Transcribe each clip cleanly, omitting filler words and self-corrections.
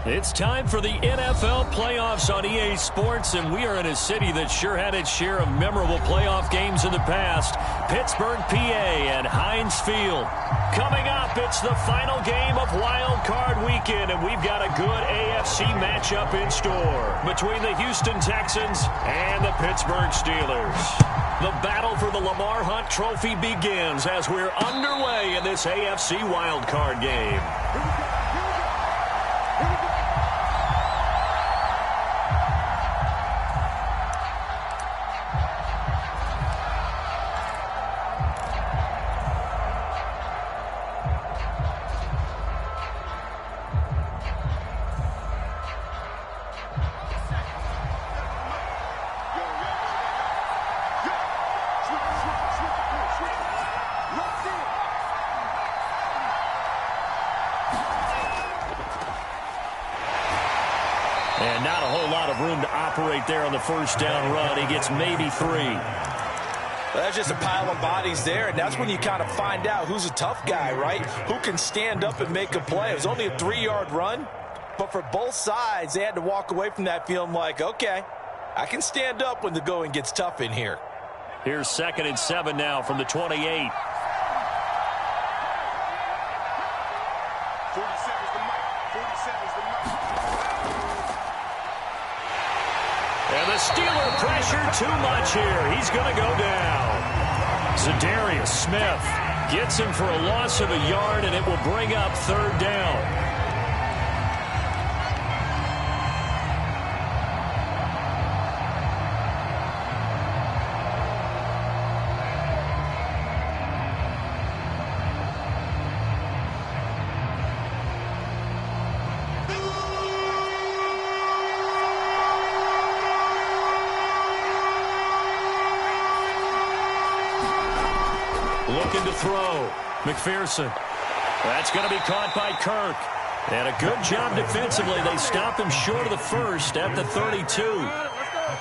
It's time for the NFL playoffs on EA Sports, and we are in a city that sure had its share of memorable playoff games in the past. Pittsburgh, PA, and Heinz Field. Coming up, it's the final game of Wild Card Weekend, and we've got a good AFC matchup in store between the Houston Texans and the Pittsburgh Steelers. The battle for the Lamar Hunt Trophy begins as we're underway in this AFC Wild Card game. And not a whole lot of room to operate there on the first down run. He gets maybe 3. That's just a pile of bodies there, and that's when you kind of find out who's a tough guy, right? Who can stand up and make a play. It was only a 3-yard run, but for both sides, they had to walk away from that feeling like, okay, I can stand up when the going gets tough in here. Here's 2nd and 7 now from the 28. And the Steeler pressure too much here. He's going to go down. Zadarius Smith gets him for a loss of a yard, and it will bring up 3rd down. Looking to throw. McPherson. That's going to be caught by Kirk. And a good job defensively. They stop him short of the first at the 32.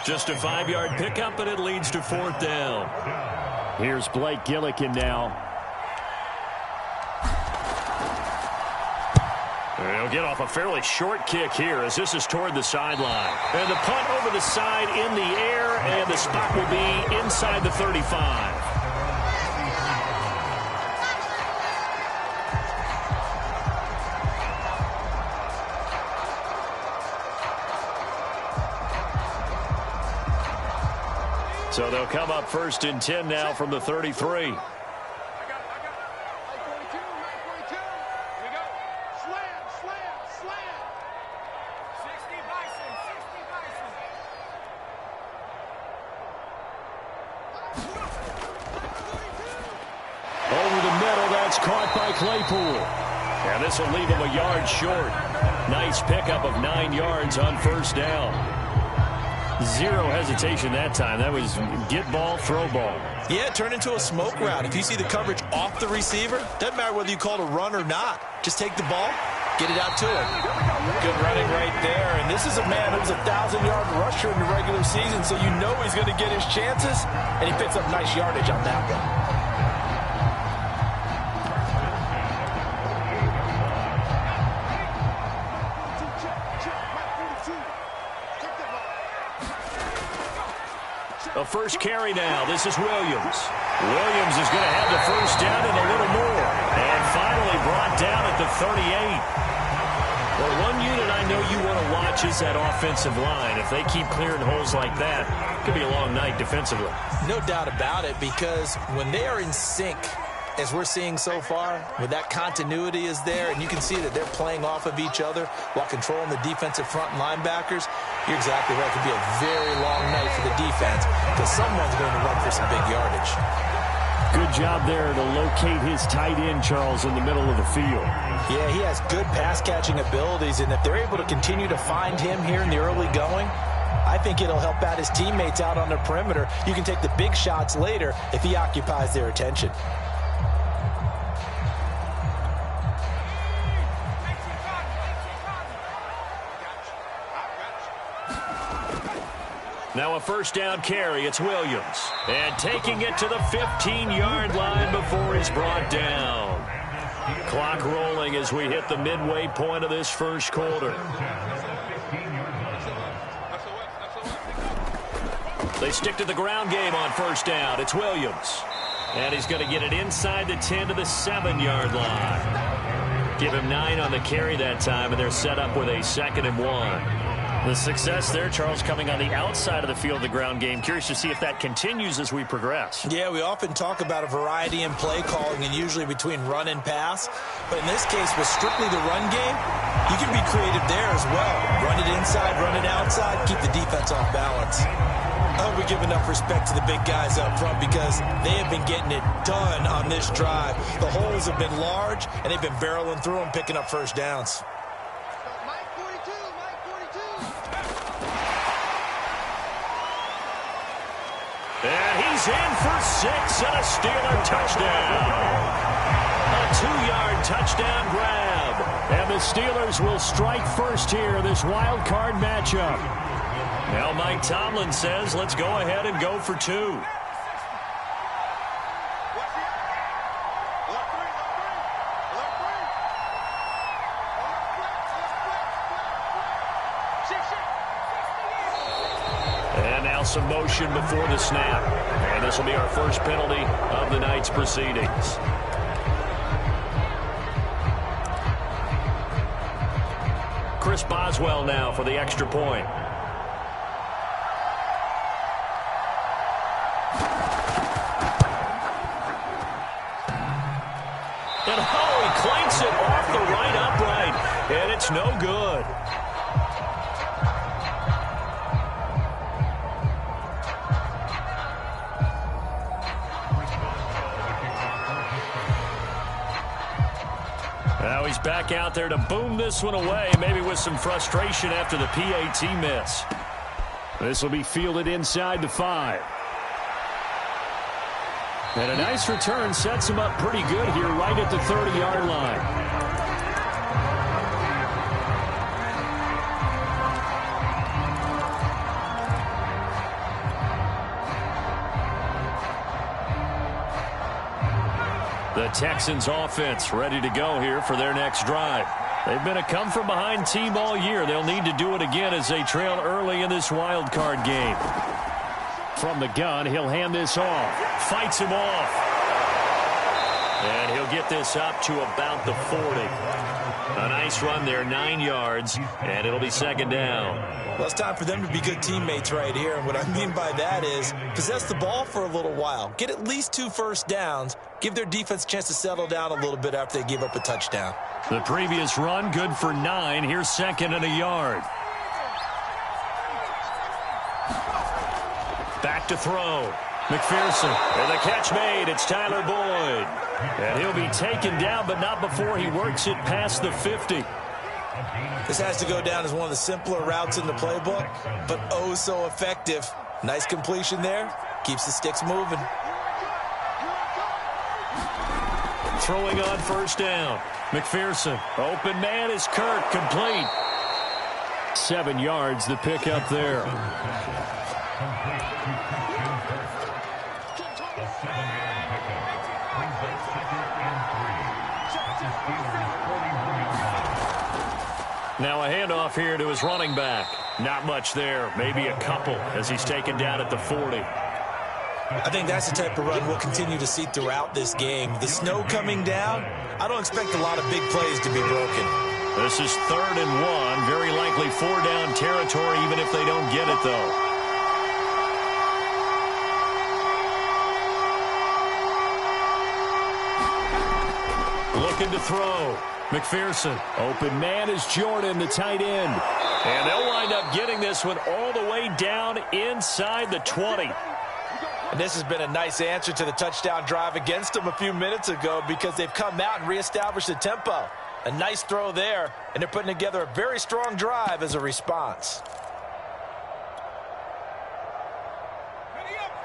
Just a 5-yard pickup, and it leads to 4th down. Here's Blake Gillikin now. He'll get off a fairly short kick here as this is toward the sideline. And the punt over the side in the air, and the spot will be inside the 35. So they'll come up 1st and 10 now from the 33. Over the middle, that's caught by Claypool. And this will leave him a yard short. Nice pickup of 9 yards on 1st down. Zero hesitation that time. That was get ball, throw ball. Yeah, it turned into a smoke route. If you see the coverage off the receiver, doesn't matter whether you call it a run or not. Just take the ball, get it out to him. Good running right there. And this is a man who's a 1,000-yard rusher in the regular season, so you know he's going to get his chances, and he picks up nice yardage on that one. A first carry now. This is Williams. Williams is going to have the first down and a little more. And finally brought down at the 38. Well, one unit I know you want to watch is that offensive line. If they keep clearing holes like that, it could be a long night defensively. No doubt about it, because when they are in sync, as we're seeing so far, when that continuity is there, and you can see that they're playing off of each other while controlling the defensive front linebackers, you're exactly right. It could be a very long night for the defense because someone's going to run for some big yardage. Good job there to locate his tight end, Charles, in the middle of the field. Yeah, he has good pass-catching abilities, and if they're able to continue to find him here in the early going, I think it'll help out his teammates out on the perimeter. You can take the big shots later if he occupies their attention. Now a first down carry. It's Williams. And taking it to the 15-yard line before he's brought down. Clock rolling as we hit the midway point of this first quarter. They stick to the ground game on first down. It's Williams. And he's going to get it inside the 10 to the 7-yard line. Give him 9 on the carry that time, and they're set up with a 2nd and 1. The success there, Charles, coming on the outside of the field, the ground game. Curious to see if that continues as we progress. Yeah, we often talk about a variety in play calling and usually between run and pass. But in this case, with strictly the run game, you can be creative there as well. Run it inside, run it outside, keep the defense off balance. I hope we give enough respect to the big guys up front because they have been getting it done on this drive. The holes have been large, and they've been barreling through them, picking up first downs. And he's in for 6 and a Steeler touchdown. A 2-yard touchdown grab. And the Steelers will strike first here in this wild card matchup. Now Mike Tomlin says, let's go ahead and go for 2. And now some motion before the snap. And this will be our first penalty of the night's proceedings. Chris Boswell now for the extra point. And he clanks it off the right upright. And it's no good. Now he's back out there to boom this one away, maybe with some frustration after the PAT miss. This will be fielded inside the 5. And a nice return sets him up pretty good here right at the 30-yard line. The Texans offense ready to go here for their next drive. They've been a come-from-behind team all year. They'll need to do it again as they trail early in this wild card game. From the gun, he'll hand this off. Fights him off. And he'll get this up to about the 40. A nice run there, 9 yards, and it'll be 2nd down. Well, it's time for them to be good teammates right here. And what I mean by that is possess the ball for a little while. Get at least 2 first downs. Give their defense a chance to settle down a little bit after they give up a touchdown. The previous run, good for 9. Here's 2nd and a yard. Back to throw. McPherson. And the catch made. It's Tyler Boyd. And he'll be taken down, but not before he works it past the 50. This has to go down as one of the simpler routes in the playbook, but oh so effective. Nice completion there. Keeps the sticks moving. Throwing on first down. McPherson. Open man is Kirk. Complete. 7 yards the pick up there. Now a handoff here to his running back. Not much there. Maybe a couple as he's taken down at the 40. I think that's the type of run we'll continue to see throughout this game. The snow coming down, I don't expect a lot of big plays to be broken. This is 3rd and 1. Very likely 4-down territory even if they don't get it, though. Looking to throw. McPherson. Open man is Jordan, the tight end. And they'll wind up getting this one all the way down inside the 20. And this has been a nice answer to the touchdown drive against them a few minutes ago because they've come out and reestablished the tempo. A nice throw there, and they're putting together a very strong drive as a response.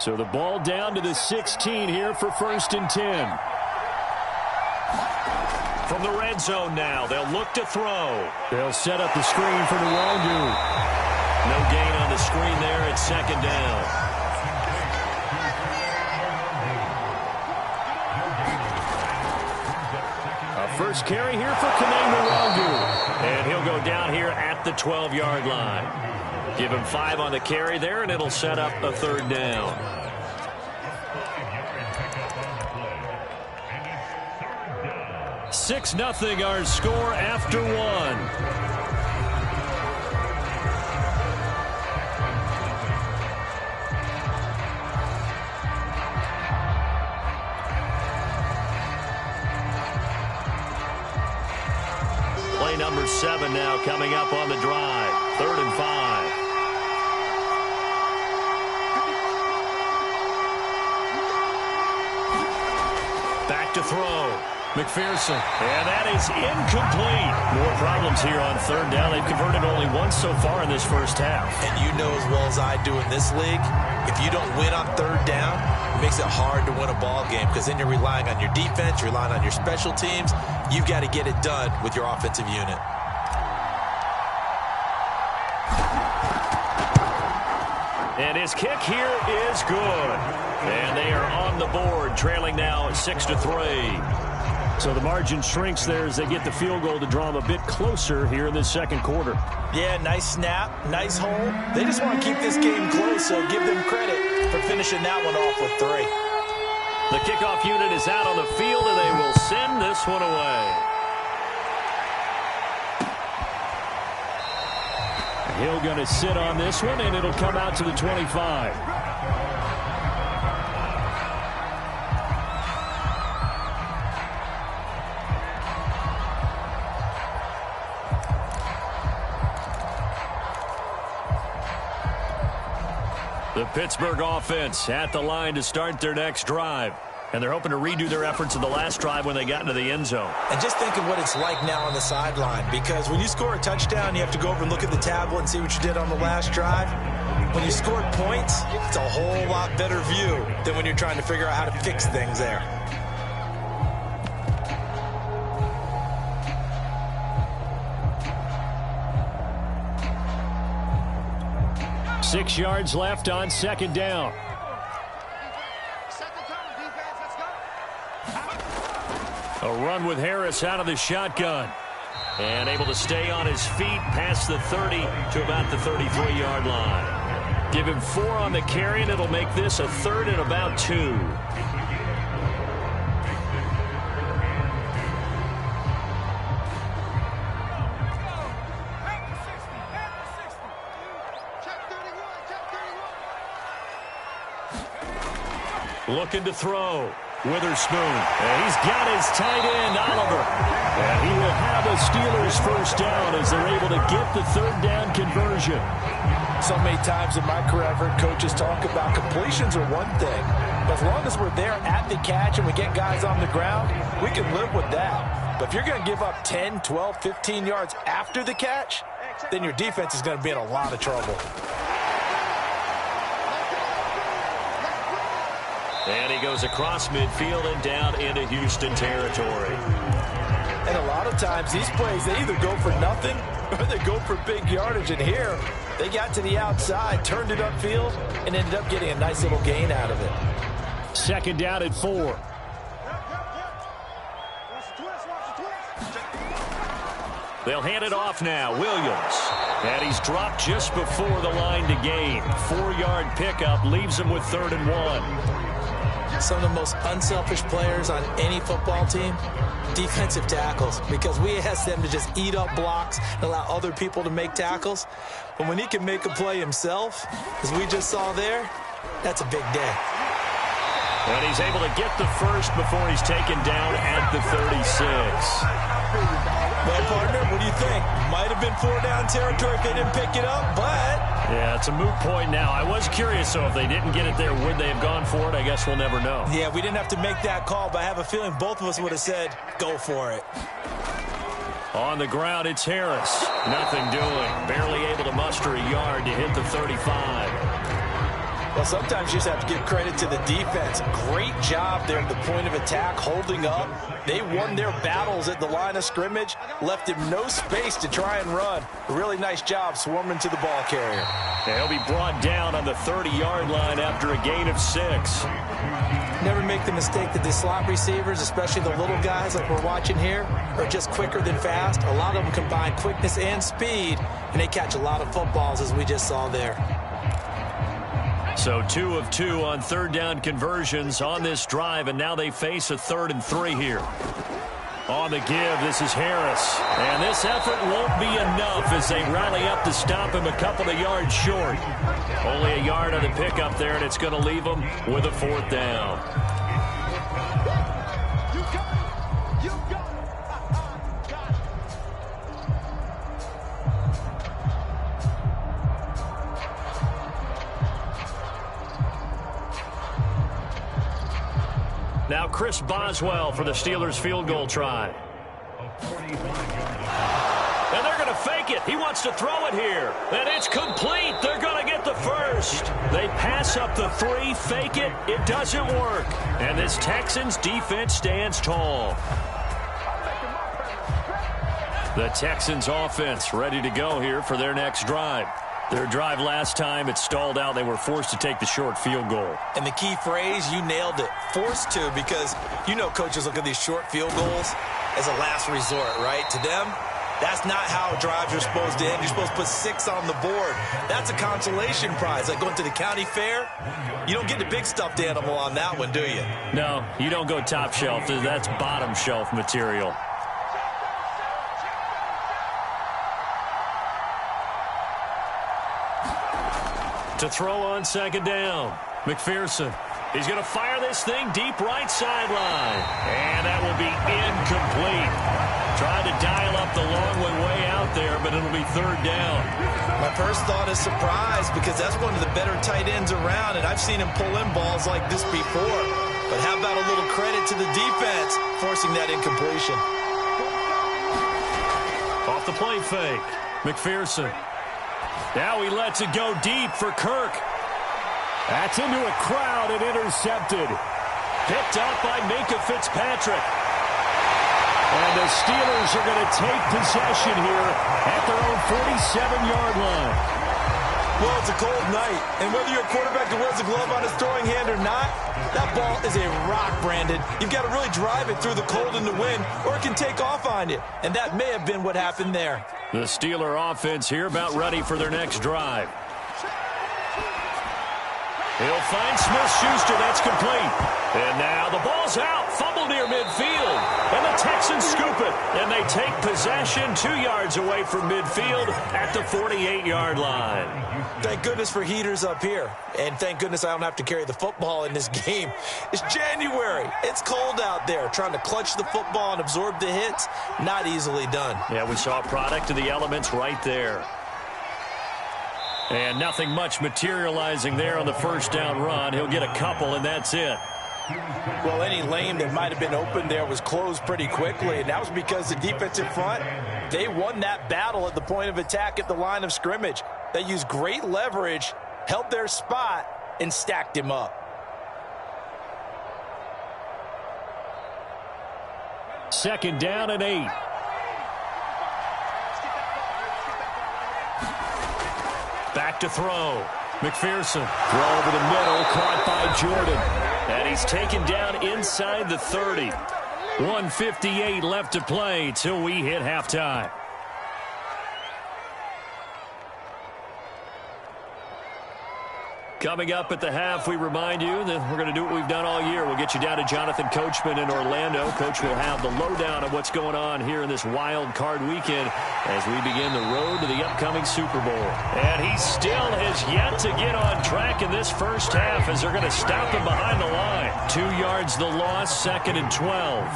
So the ball down to the 16 here for 1st and 10. From the red zone now, they'll look to throw. They'll set up the screen for the Wongu. No gain on the screen there at 2nd down. A First carry here for Kanemarangu. And he'll go down here at the 12-yard line. Give him 5 on the carry there, and it'll set up a third down. 6-0 our score after 1. Play number 7 now coming up on the drive. 3rd and 5. Back to throw. McPherson. And that is incomplete. More problems here on 3rd down. They've converted only once so far in this first half. And you know as well as I do in this league, if you don't win on 3rd down, it makes it hard to win a ball game because then you're relying on your defense, you're relying on your special teams. You've got to get it done with your offensive unit. And his kick here is good. And they are on the board, trailing now 6-3. So the margin shrinks there as they get the field goal to draw them a bit closer here in this second quarter. Yeah, nice snap, nice hole. They just want to keep this game close, so give them credit for finishing that one off with 3. The kickoff unit is out on the field, and they will send this one away. Hill going to sit on this one, and it'll come out to the 25. The Pittsburgh offense at the line to start their next drive. And they're hoping to redo their efforts in the last drive when they got into the end zone. And just think of what it's like now on the sideline, because when you score a touchdown, you have to go over and look at the tablet and see what you did on the last drive. When you scored points, it's a whole lot better view than when you're trying to figure out how to fix things there. Six yards left on 2nd down. A run with Harris out of the shotgun. And able to stay on his feet past the 30 to about the 33-yard line. Give him 4 on the carry, and it'll make this a 3rd and about 2. Looking to throw. Witherspoon. And he's got his tight end, Oliver. And he will have a Steelers first down as they're able to get the 3rd down conversion. So many times in my career, I've heard coaches talk about completions are one thing. But as long as we're there at the catch and we get guys on the ground, we can live with that. But if you're going to give up 10, 12, 15 yards after the catch, then your defense is going to be in a lot of trouble. And he goes across midfield and down into Houston territory. And a lot of times these plays, they either go for nothing or they go for big yardage. And here, they got to the outside, turned it upfield, and ended up getting a nice little gain out of it. 2nd down at 4. They'll hand it off now. Williams. And he's dropped just before the line to gain. 4-yard pickup leaves him with 3rd and 1. Some of the most unselfish players on any football team, defensive tackles, because we ask them to just eat up blocks and allow other people to make tackles. But when he can make a play himself, as we just saw there, that's a big day. And he's able to get the first before he's taken down at the 36. Well, partner, what do you think? Might have been 4-down territory if they didn't pick it up, but... Yeah, it's a moot point now. I was curious, so if they didn't get it there, would they have gone for it? I guess we'll never know. Yeah, we didn't have to make that call, but I have a feeling both of us would have said, go for it. On the ground, it's Harris. Nothing doing. Barely able to muster a yard to hit the 35. Well, sometimes you just have to give credit to the defense. Great job there at the point of attack, holding up. They won their battles at the line of scrimmage, left him no space to try and run. A really nice job swarming to the ball carrier. He'll be brought down on the 30-yard line after a gain of 6. Never make the mistake that the slot receivers, especially the little guys like we're watching here, are just quicker than fast. A lot of them combine quickness and speed, and they catch a lot of footballs, as we just saw there. So 2 of 2 on third down conversions on this drive, and now they face a 3rd and 3 here. On the give, this is Harris. And this effort won't be enough as they rally up to stop him a couple of yards short. Only a yard on the pickup there, and it's going to leave him with a 4th down. Now Chris Boswell for the Steelers field goal try. And they're going to fake it. He wants to throw it here. And it's complete. They're going to get the first. They pass up the 3, fake it. It doesn't work. And this Texans defense stands tall. The Texans offense ready to go here for their next drive. Their drive last time, it stalled out. They were forced to take the short field goal. And the key phrase, you nailed it, forced to, because you know coaches look at these short field goals as a last resort, right? To them, that's not how drives are supposed to end. You're supposed to put 6 on the board. That's a consolation prize. Like going to the county fair, you don't get the big stuffed animal on that one, do you? No, you don't go top shelf. That's bottom shelf material. To throw on second down, McPherson. He's going to fire this thing deep right sideline. And that will be incomplete. Trying to dial up the long one way out there, but it'll be 3rd down. My first thought is surprise, because that's one of the better tight ends around, and I've seen him pull in balls like this before. But how about a little credit to the defense forcing that incompletion? Off the play fake, McPherson. Now he lets it go deep for Kirk. That's into a crowd and intercepted. Picked up by Minka Fitzpatrick. And the Steelers are going to take possession here at their own 47-yard line. Well, it's a cold night, and whether you're a quarterback that wears a glove on his throwing hand or not, that ball is a rock, Brandon. You've got to really drive it through the cold and the wind, or it can take off on you. And that may have been what happened there. The Steeler offense here about ready for their next drive. He'll find Smith-Schuster. That's complete. And now the ball's out. Fumble near midfield. And the Texans scoop it. And they take possession 2 yards away from midfield at the 48-yard line. Thank goodness for heaters up here. And thank goodness I don't have to carry the football in this game. It's January. It's cold out there. Trying to clutch the football and absorb the hits, not easily done. Yeah, we saw a product of the elements right there. And nothing much materializing there on the first down run. He'll get a couple, and that's it. Well, any lane that might have been open there was closed pretty quickly, and that was because the defensive front, they won that battle at the point of attack at the line of scrimmage. They used great leverage, held their spot, and stacked him up. Second down and 8. Back to throw. McPherson. Throw over the middle. Caught by Jordan. And he's taken down inside the 30. 1:58 left to play till we hit halftime. Coming up at the half, we remind you that we're going to do what we've done all year. We'll get you down to Jonathan Coachman in Orlando. Coach will have the lowdown of what's going on here in this wild card weekend as we begin the road to the upcoming Super Bowl. And he still has yet to get on track in this first half as they're going to stop him behind the line. 2 yards the loss, 2nd and 12.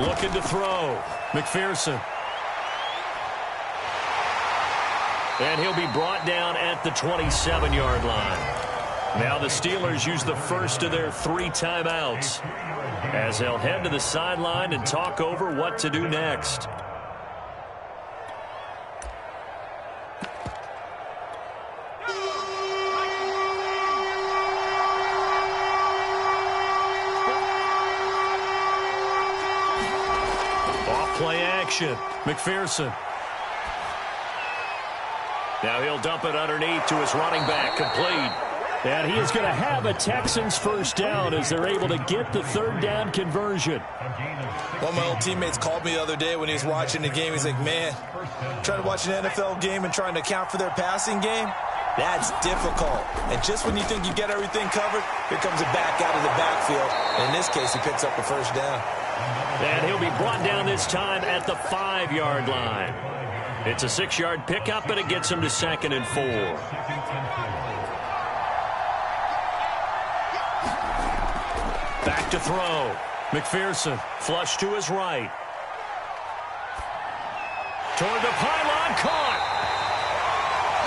Looking to throw. McPherson. And he'll be brought down at the 27-yard line. Now the Steelers use the first of their 3 timeouts as they'll head to the sideline and talk over what to do next. Off play action. McPherson. Now he'll dump it underneath to his running back, complete. And he is going to have a Texans first down as they're able to get the third down conversion. One of my old teammates called me the other day when he was watching the game. He's like, man, trying to watch an NFL game and trying to account for their passing game, that's difficult. And just when you think you get everything covered, here comes a back out of the backfield. And in this case, he picks up the first down. And he'll be brought down this time at the 5-yard line. It's a 6-yard pickup, and it gets him to 2nd and 4. Back to throw. McPherson, flush to his right. Toward the pylon, caught.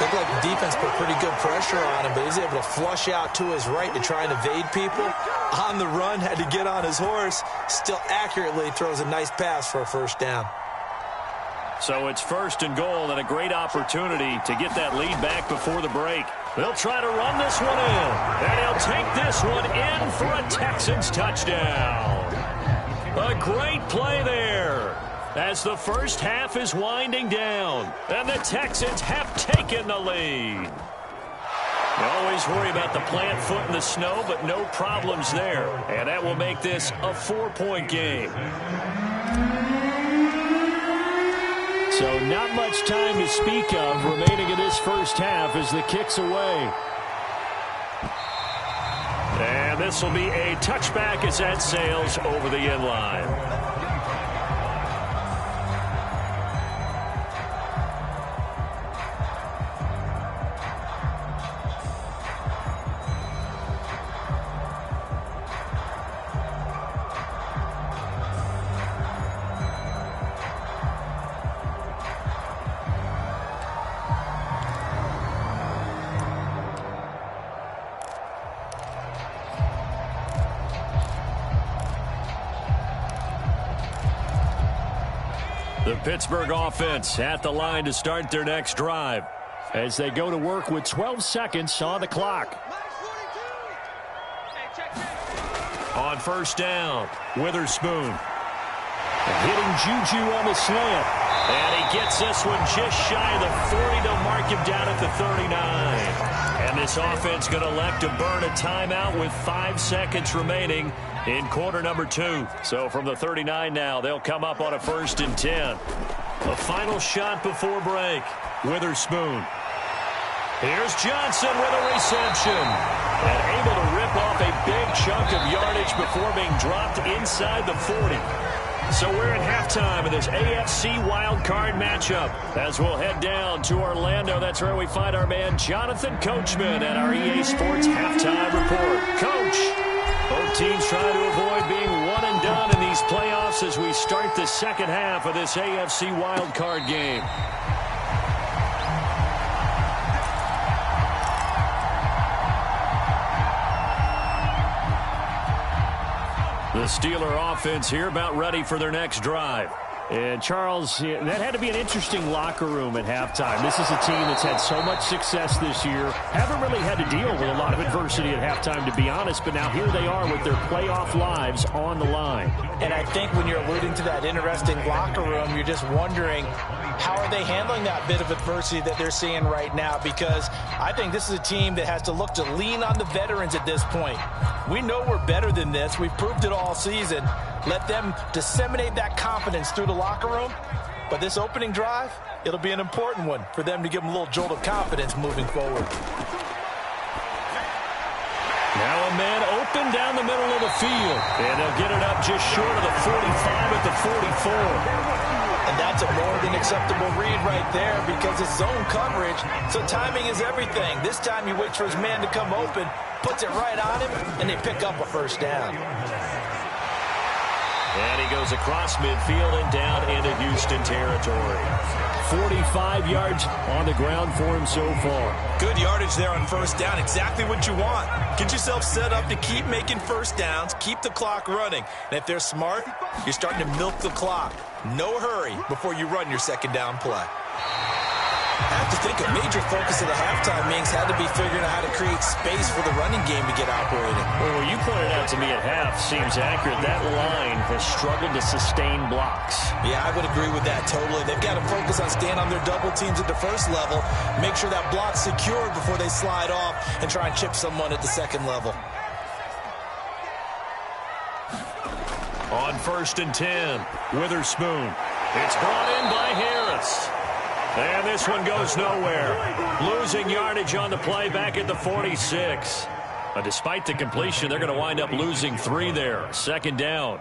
Looked like the defense put pretty good pressure on him, but he's able to flush out to his right to try and evade people. On the run, had to get on his horse. Still accurately throws a nice pass for a first down. So it's 1st and goal and a great opportunity to get that lead back before the break. They'll try to run this one in, and he'll take this one in for a Texans touchdown. A great play there as the first half is winding down, and the Texans have taken the lead. You always worry about the plant foot in the snow, but no problems there, and that will make this a 4-point game. So not much time to speak of remaining in this first half as the kick's away. And this will be a touchback as that sails over the end line. The Pittsburgh offense at the line to start their next drive as they go to work with 12 seconds on the clock. On first down, Witherspoon hitting Juju on the slant. And he gets this one just shy of the 40 to mark him down at the 39. And this offense going to elect to burn a timeout with 5 seconds remaining in quarter number 2. So from the 39 now, they'll come up on a 1st and 10. A final shot before break. Witherspoon. Here's Johnson with a reception. And able to rip off a big chunk of yardage before being dropped inside the 40. So we're at halftime of this AFC wildcard matchup as we'll head down to Orlando. That's where we find our man Jonathan Coachman at our EA Sports Halftime Report. Coach, both teams trying to avoid being one and done in these playoffs as we start the second half of this AFC wildcard game. The Steeler offense here about ready for their next drive. And, Charles, that had to be an interesting locker room at halftime. This is a team that's had so much success this year. Haven't really had to deal with a lot of adversity at halftime, to be honest. But now here they are with their playoff lives on the line. And I think when you're alluding to that interesting locker room, you're just wondering, how are they handling that bit of adversity that they're seeing right now? Because I think this is a team that has to look to lean on the veterans at this point. We know we're better than this. We've proved it all season. Let them disseminate that confidence through the locker room. But this opening drive, it'll be an important one for them to give them a little jolt of confidence moving forward. Now a man open down the middle of the field. And they'll get it up just short of the 45 at the 44. And that's a more than acceptable read right there because it's zone coverage, so timing is everything. This time he waits for his man to come open, puts it right on him, and they pick up a first down. And he goes across midfield and down into Houston territory. 45 yards on the ground for him so far. Good yardage there on first down. Exactly what you want. Get yourself set up to keep making first downs, keep the clock running. And if they're smart, you're starting to milk the clock. No hurry before you run your second down play. I have to think a major focus of the halftime meetings had to be figuring out how to create space for the running game to get operating. Well, what you pointed out to me at half seems accurate. That line has struggled to sustain blocks. Yeah, I would agree with that totally. They've got to focus on staying on their double teams at the first level, make sure that block's secured before they slide off and try and chip someone at the second level. On 1st and 10, Witherspoon. It's brought in by Harris. And this one goes nowhere. Losing yardage on the play back at the 46. But despite the completion, they're going to wind up losing 3 there. 2nd down.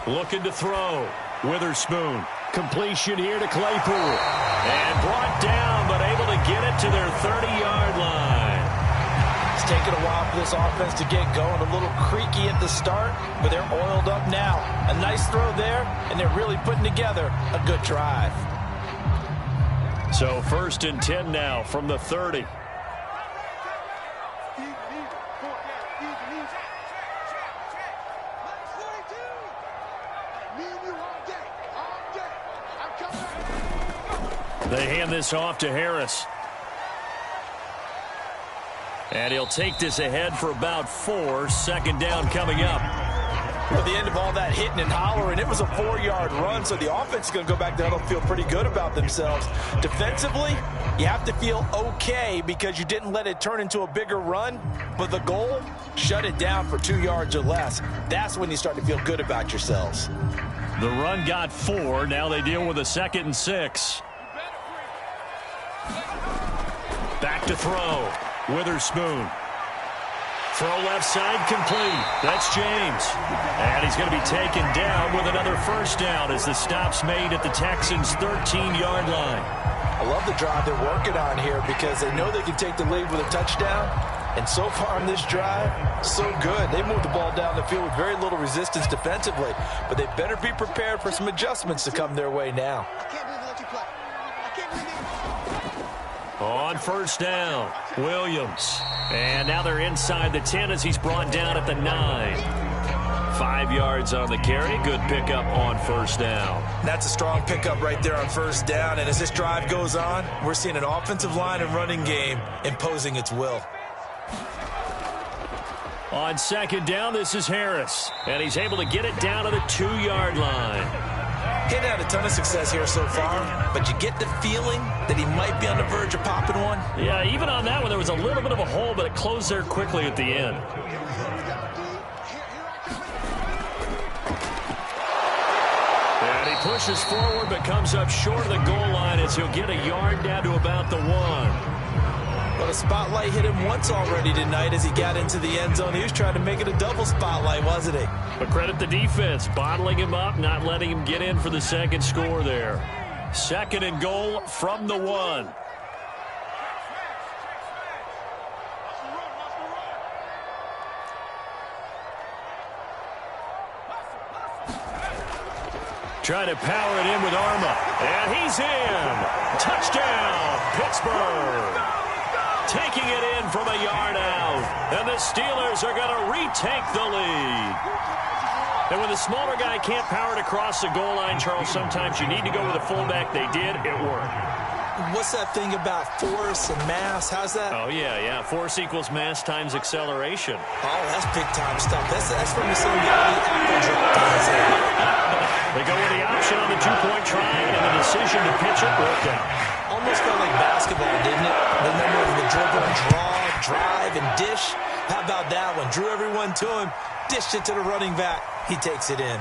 Looking to throw. Witherspoon. Completion here to Claypool. And brought down, but able to get it to their 30-yard line. It's taken a while for this offense to get going. A little creaky at the start, but they're oiled up now. A nice throw there, and they're really putting together a good drive. So 1st and 10 now from the 30. They hand this off to Harris. And he'll take this ahead for about 4. 2nd down coming up. At the end of all that hitting and hollering, it was a 4-yard run, so the offense is going to go back there and feel pretty good about themselves. Defensively, you have to feel okay because you didn't let it turn into a bigger run, but the goal, shut it down for 2 yards or less. That's when you start to feel good about yourselves. The run got 4. Now they deal with a 2nd and 6. Back to throw. Witherspoon. Throw left side complete. That's James. And he's going to be taken down with another 1st down as the stop's made at the Texans' 13-yard line. I love the drive they're working on here because they know they can take the lead with a touchdown. And so far on this drive, so good. They moved the ball down the field with very little resistance defensively. But they better be prepared for some adjustments to come their way now. On 1st down, Williams. And now they're inside the 10 as he's brought down at the 9. 5 yards on the carry. Good pickup on 1st down. That's a strong pickup right there on 1st down. And as this drive goes on, we're seeing an offensive line and running game imposing its will. On 2nd down, this is Harris. And he's able to get it down to the 2-yard line. He's had a ton of success here so far, but you get the feeling that he might be on the verge of popping one. Yeah, even on that one, there was a little bit of a hole, but it closed there quickly at the end. And he pushes forward, but comes up short of the goal line as he'll get a yard down to about the 1. But a spotlight hit him once already tonight as he got into the end zone. He was trying to make it a double spotlight, wasn't he? But credit the defense, bottling him up, not letting him get in for the 2nd score there. 2nd and goal from the 1. Trying to power it in with Arma. And he's in. Touchdown, Pittsburgh. Taking it in from a yard out. And the Steelers are going to retake the lead. And when the smaller guy can't power it across the goal line, Charles, sometimes you need to go with a fullback. They did. It worked. What's that thing about force and mass? How's that? Oh, yeah. Force equals mass times acceleration. Oh, that's big-time stuff. That's from some of the apple drop guys. They go with the option on the 2-point try, and the decision to pitch it worked out. Almost felt like basketball, didn't it? Remember the dribble and draw, drive, and dish? How about that one? Drew everyone to him, dished it to the running back. He takes it in.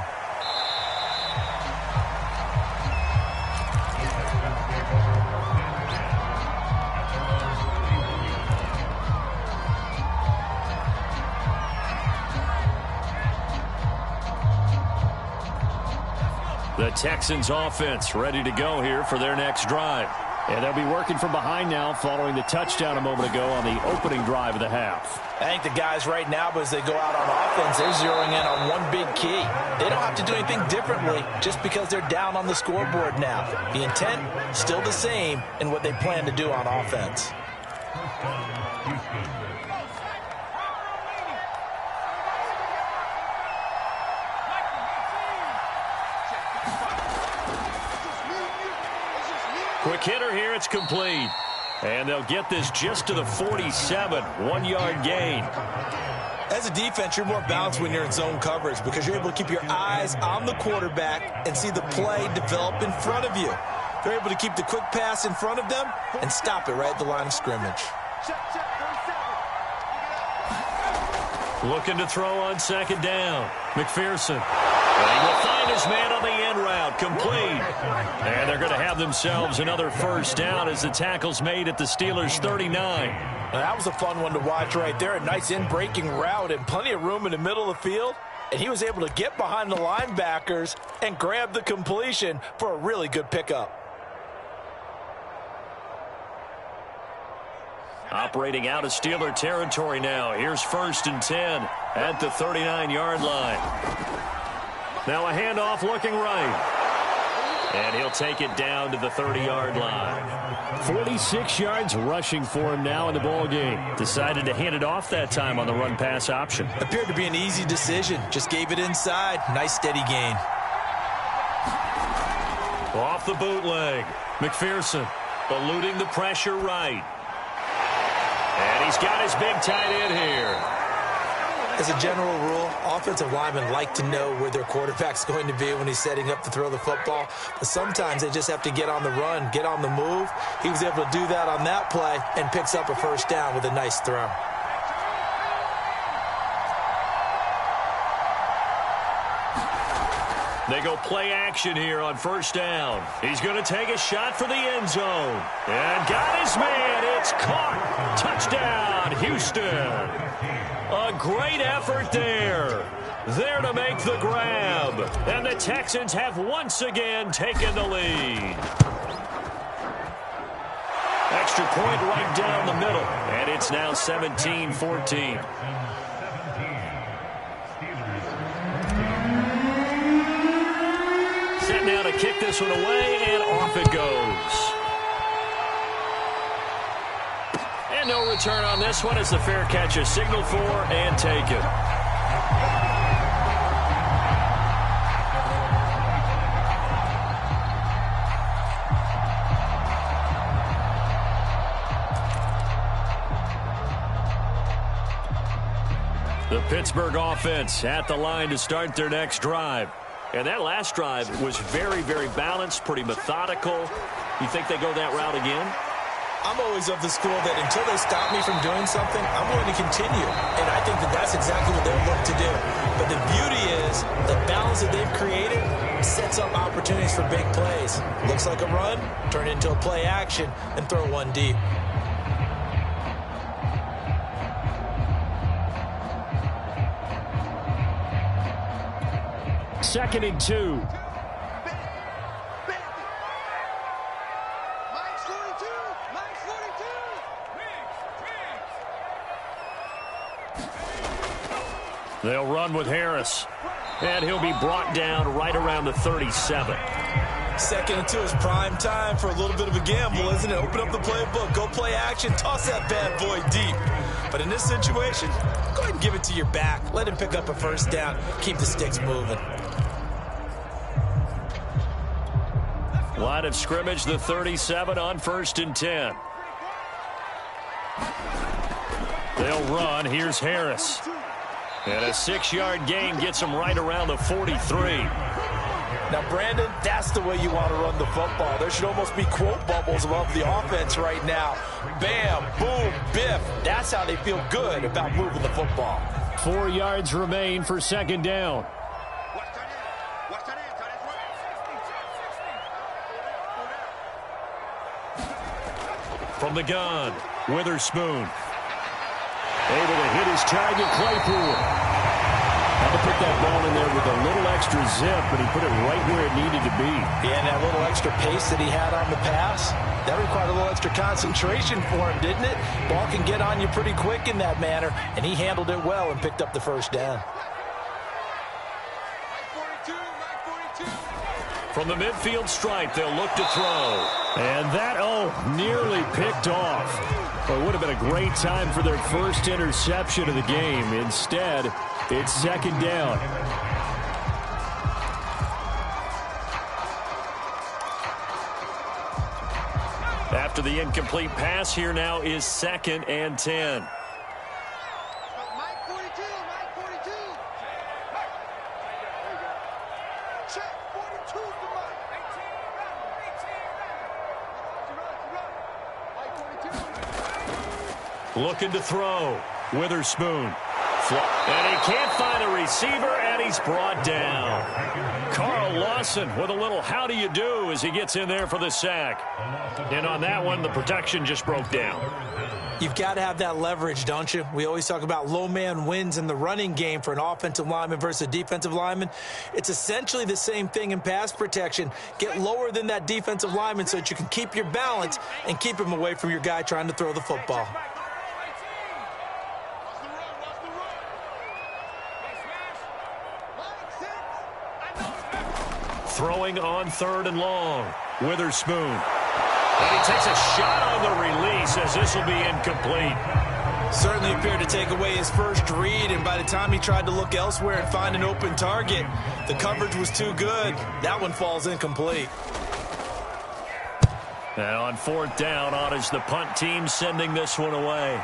The Texans offense ready to go here for their next drive. And they'll be working from behind now following the touchdown a moment ago on the opening drive of the half. I think the guys right now, as they go out on offense, they're zeroing in on one big key. They don't have to do anything differently just because they're down on the scoreboard now. The intent, still the same in what they plan to do on offense. Quick hitter here, it's complete. And they'll get this just to the 47, 1-yard gain. As a defense, you're more balanced when you're in zone coverage because you're able to keep your eyes on the quarterback and see the play develop in front of you. They're able to keep the quick pass in front of them and stop it right at the line of scrimmage. Looking to throw on second down. McPherson. And he will find his man on the end route. Complete. And they're going to have themselves another first down as the tackle's made at the Steelers' 39. Now, that was a fun one to watch right there. A nice in-breaking route and plenty of room in the middle of the field. And he was able to get behind the linebackers and grab the completion for a really good pickup. Operating out of Steeler territory now. Here's 1st and 10 at the 39-yard line. Now a handoff looking right. And he'll take it down to the 30-yard line. 46 yards rushing for him now in the ball game. Decided to hand it off that time on the run-pass option. Appeared to be an easy decision. Just gave it inside. Nice steady gain. Off the bootleg. McPherson eluding the pressure right. And he's got his big tight end here. As a general rule, offensive linemen like to know where their quarterback's going to be when he's setting up to throw the football. But sometimes they just have to get on the run, get on the move. He was able to do that on that play and picks up a first down with a nice throw. They go play action here on first down. He's going to take a shot for the end zone. And got his man. It's caught. Touchdown, Houston. A great effort there. There to make the grab. And the Texans have once again taken the lead. Extra point right down the middle. And it's now 17-14. Set now to kick this one away, and off it goes. And no return on this one as the fair catch is signaled for and taken. The Pittsburgh offense at the line to start their next drive. And that last drive was very, very balanced, pretty methodical. You think they go that route again? I'm always of the school that until they stop me from doing something, I'm going to continue. And I think that that's exactly what they'll look to do. But the beauty is the balance that they've created sets up opportunities for big plays. Looks like a run, turn it into a play action, and throw one deep. Second and 2. They'll run with Harris. And he'll be brought down right around the 37. Second and 2 is prime time for a little bit of a gamble, isn't it? Open up the playbook, go play action, toss that bad boy deep. But in this situation, go ahead and give it to your back. Let him pick up a first down. Keep the sticks moving. Line of scrimmage, the 37 on 1st and 10. They'll run. Here's Harris. And a 6-yard gain gets him right around the 43. Now, Brandon, that's the way you want to run the football. There should almost be quote bubbles above the offense right now. Bam, boom, biff. That's how they feel good about moving the football. 4 yards remain for second down. From the gun, Witherspoon. Able to hit his target, Claypool. Had to put that ball in there with a little extra zip, but he put it right where it needed to be. Yeah, and that little extra pace that he had on the pass, that required a little extra concentration for him, didn't it? Ball can get on you pretty quick in that manner, and he handled it well and picked up the first down. From the midfield stripe, they'll look to throw. And that, nearly picked off. Well, it would have been a great time for their first interception of the game. Instead, it's second down. After the incomplete pass, here now is 2nd and 10. Looking to throw. Witherspoon. And he can't find a receiver, and he's brought down. Carl Lawson with a little how do you do as he gets in there for the sack. And on that one, the protection just broke down. You've got to have that leverage, don't you? We always talk about low man wins in the running game for an offensive lineman versus a defensive lineman. It's essentially the same thing in pass protection. Get lower than that defensive lineman so that you can keep your balance and keep him away from your guy trying to throw the football. Throwing on 3rd and long. Witherspoon. And he takes a shot on the release as this will be incomplete. Certainly appeared to take away his first read, and by the time he tried to look elsewhere and find an open target, the coverage was too good. That one falls incomplete. And on 4th down, on is the punt team sending this one away.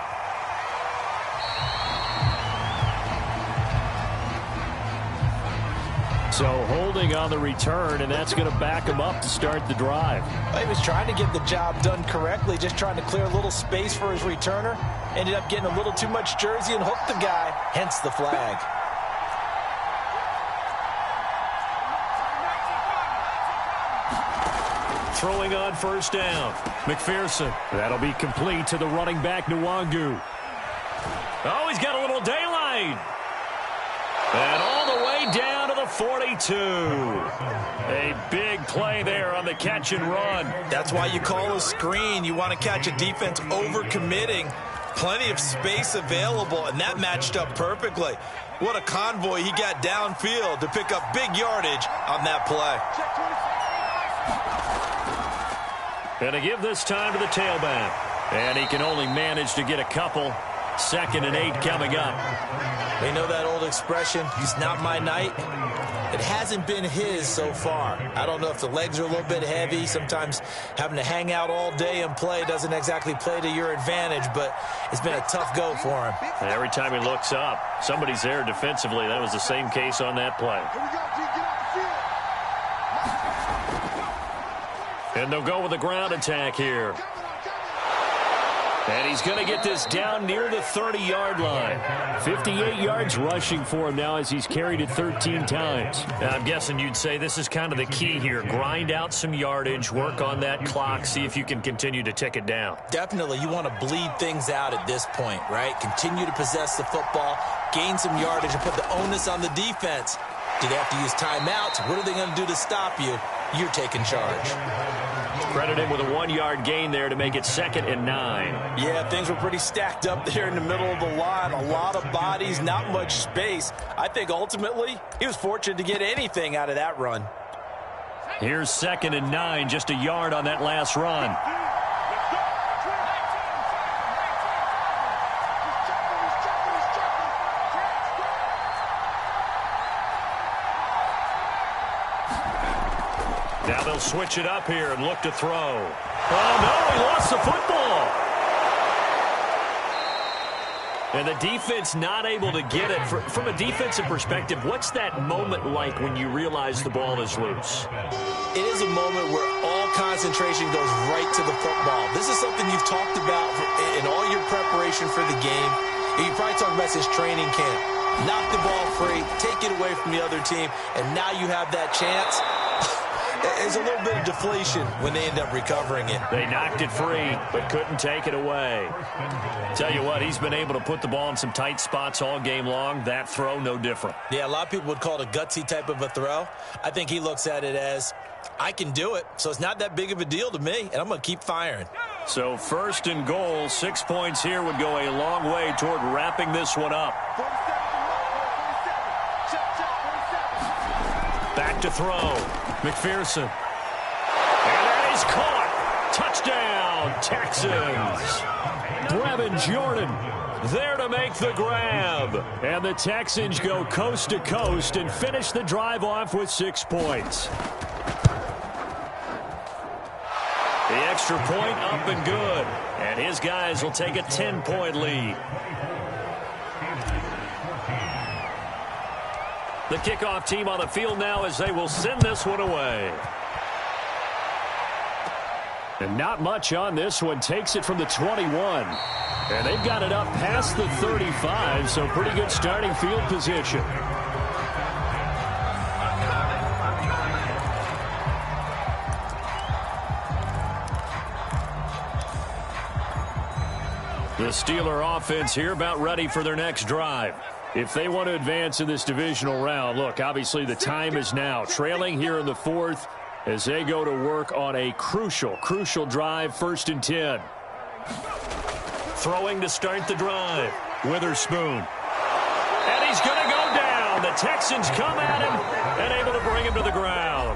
So holding on the return, and that's going to back him up to start the drive. He was trying to get the job done correctly, just trying to clear a little space for his returner. Ended up getting a little too much jersey and hooked the guy, hence the flag. Throwing on 1st down. McPherson. That'll be complete to the running back, Nwangu. Oh, he's got a little daylight. And all the way down to the 42. A big play there on the catch and run. That's why you call a screen. You want to catch a defense over-committing. Plenty of space available, and that matched up perfectly. What a convoy he got downfield to pick up big yardage on that play. And to give this time to the tailback. And he can only manage to get a couple. 2nd and 8 coming up. They know that old expression, it's not my night. It hasn't been his so far. I don't know if the legs are a little bit heavy. Sometimes having to hang out all day and play doesn't exactly play to your advantage, but it's been a tough go for him. And every time he looks up, somebody's there defensively. That was the same case on that play. And they'll go with a ground attack here. And he's going to get this down near the 30-yard line. 58 yards rushing for him now as he's carried it 13 times. Now, I'm guessing you'd say this is kind of the key here. Grind out some yardage, work on that clock, see if you can continue to tick it down. Definitely. You want to bleed things out at this point, right? Continue to possess the football, gain some yardage, and put the onus on the defense. Do they have to use timeouts? What are they going to do to stop you? You're taking charge. Credit him with a 1-yard gain there to make it 2nd and 9. Yeah, things were pretty stacked up there in the middle of the line. A lot of bodies, not much space. I think ultimately he was fortunate to get anything out of that run. Here's 2nd and 9, just a yard on that last run. Now they'll switch it up here and look to throw. Oh, no, he lost the football. And the defense not able to get it. From a defensive perspective, what's that moment like when you realize the ball is loose? It is a moment where all concentration goes right to the football. This is something you've talked about in all your preparation for the game. You probably talked about this training camp. Knock the ball free, take it away from the other team, and now you have that chance. There's a little bit of deflation when they end up recovering it. They knocked it free, but couldn't take it away. Tell you what, he's been able to put the ball in some tight spots all game long. That throw, no different. Yeah, a lot of people would call it a gutsy type of a throw. I think he looks at it as, I can do it, so it's not that big of a deal to me, and I'm going to keep firing. So 1st and goal, 6 points here would go a long way toward wrapping this one up. Back to throw. McPherson. And that is caught. Texans. Brevin Jordan there to make the grab. And the Texans go coast to coast and finish the drive off with 6 points. The extra point up and good. And his guys will take a 10-point lead. The kickoff team on the field now as they will send this one away. And not much on this one. Takes it from the 21. And they've got it up past the 35, so pretty good starting field position. The Steeler offense here about ready for their next drive. If they want to advance in this divisional round, look, obviously the time is now. Trailing here in the 4th as they go to work on a crucial drive, 1st and 10. Throwing to start the drive. Witherspoon. And he's going to go down. The Texans come at him and able to bring him to the ground.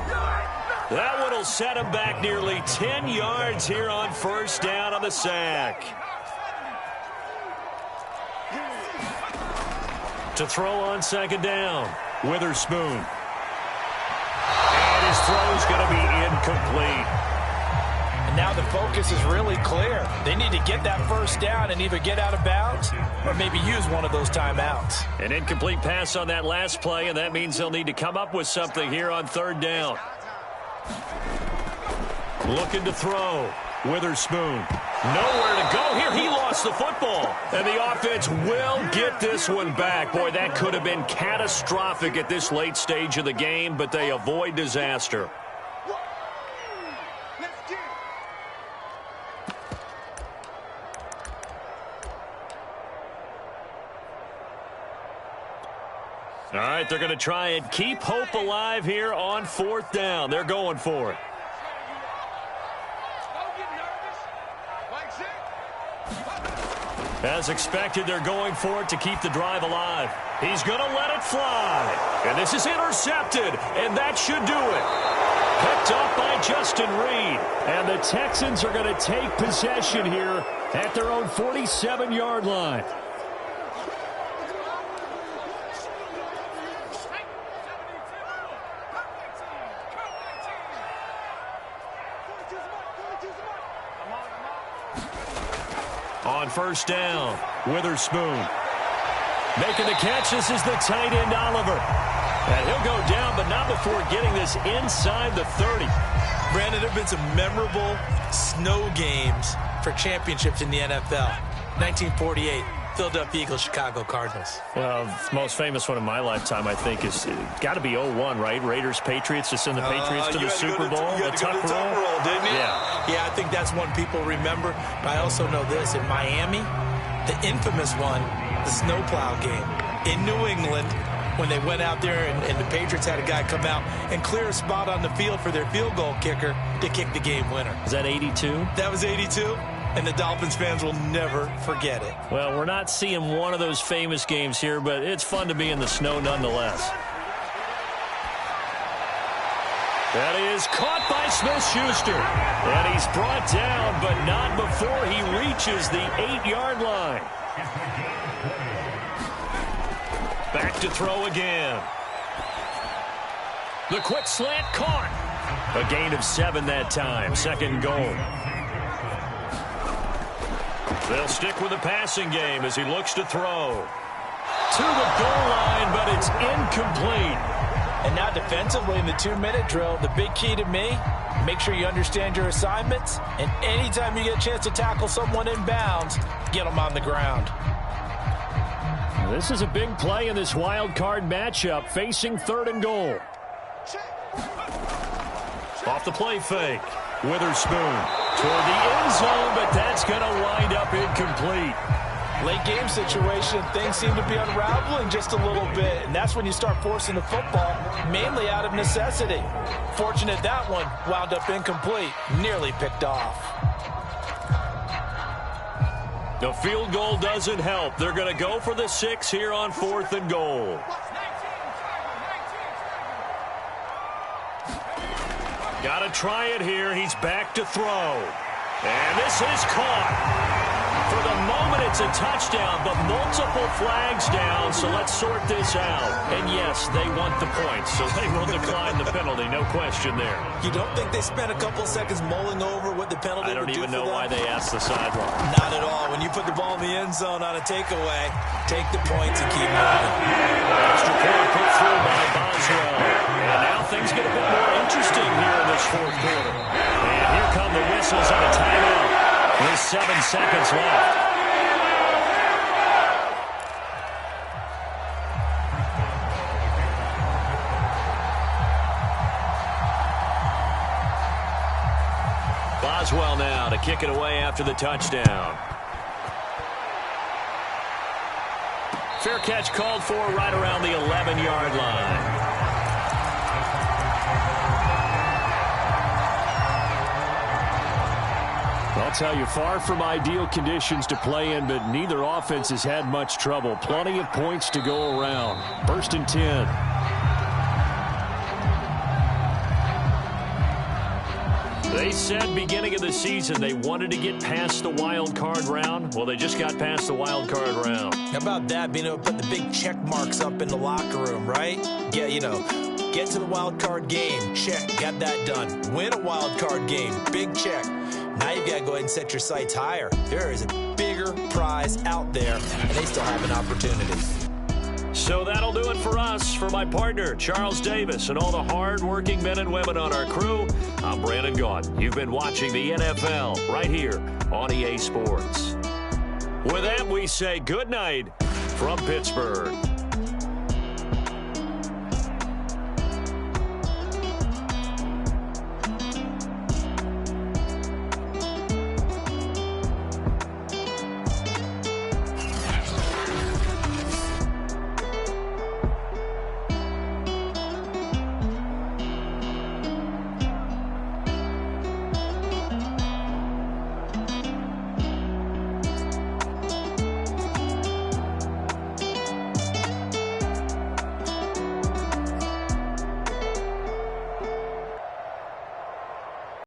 That one will set him back nearly 10 yards here on 1st down on the sack. To throw on 2nd down. Witherspoon. And his throw's going to be incomplete. And now the focus is really clear. They need to get that 1st down and either get out of bounds or maybe use one of those timeouts. An incomplete pass on that last play, and that means they'll need to come up with something here on 3rd down. Looking to throw. Witherspoon. Nowhere to go here. He lost the football. And the offense will get this one back. Boy, that could have been catastrophic at this late stage of the game, but they avoid disaster. All right, they're going to try and keep hope alive here on 4th down. They're going for it. As expected, they're going for it to keep the drive alive. He's going to let it fly. And this is intercepted, and that should do it. Picked up by Justin Reed. And the Texans are going to take possession here at their own 47-yard line. On 1st down, Witherspoon. Making the catch, this is the tight end, Oliver. And he'll go down, but not before getting this inside the 30. Brandon, there have been some memorable snow games for championships in the NFL. 1948, Philadelphia Eagles, Chicago Cardinals. Well, the most famous one in my lifetime, I think, is got to be 01, right? Raiders, Patriots, to send the Patriots to the Super Bowl. You had to go to the tuck roll, didn't you? Yeah, I think that's one people remember. But I also know this. In Miami, the infamous one, the snowplow game. In New England, when they went out there and the Patriots had a guy come out and clear a spot on the field for their field goal kicker to kick the game winner. Is that 82? That was 82. And the Dolphins fans will never forget it. Well, we're not seeing one of those famous games here, but it's fun to be in the snow nonetheless. That is caught by Smith-Schuster. And he's brought down, but not before he reaches the 8-yard line. Back to throw again. The quick slant caught. A gain of 7 that time. 2nd goal. They'll stick with the passing game as he looks to throw. To the goal line, but it's incomplete. And now defensively in the 2-minute drill, the big key to me, make sure you understand your assignments. And anytime you get a chance to tackle someone in bounds, get them on the ground. This is a big play in this wild card matchup, facing 3rd and goal. Off the play fake. Witherspoon toward the end zone, but that's going to wind up incomplete. Late game situation, things seem to be unraveling just a little bit, and that's when you start forcing the football, mainly out of necessity. Fortunate that one wound up incomplete, nearly picked off. The field goal doesn't help. They're going to go for the 6 here on 4th and goal. Got to try it here. He's back to throw. And this is caught. For the moment, it's a touchdown, but multiple flags down, so let's sort this out. And yes, they want the points, so they will decline the penalty, no question there. You don't think they spent a couple seconds mulling over what the penalty would do for them? I don't even know why they asked the sideline. Not at all. When you put the ball in the end zone on a takeaway, take the points and keep moving. Extra point put through by Boswell. And now things get a bit more interesting here in this fourth quarter. And here come the whistles on a timeout. With 7 seconds left. Boswell now to kick it away after the touchdown. Fair catch called for right around the 11-yard line. I'll tell you, far from ideal conditions to play in, but neither offense has had much trouble. Plenty of points to go around. 1st and 10. They said beginning of the season they wanted to get past the wild card round. Well, they just got past the wild card round. How about that, being able to put the big check marks up in the locker room, right? Yeah, you know, get to the wild card game, check, got that done. Win a wild card game, big check. Now you've got to go ahead and set your sights higher. There is a bigger prize out there, and they still have an opportunity. So that'll do it for us. For my partner, Charles Davis, and all the hard-working men and women on our crew, I'm Brandon Gaudin. You've been watching the NFL right here on EA Sports. With that, we say good night from Pittsburgh.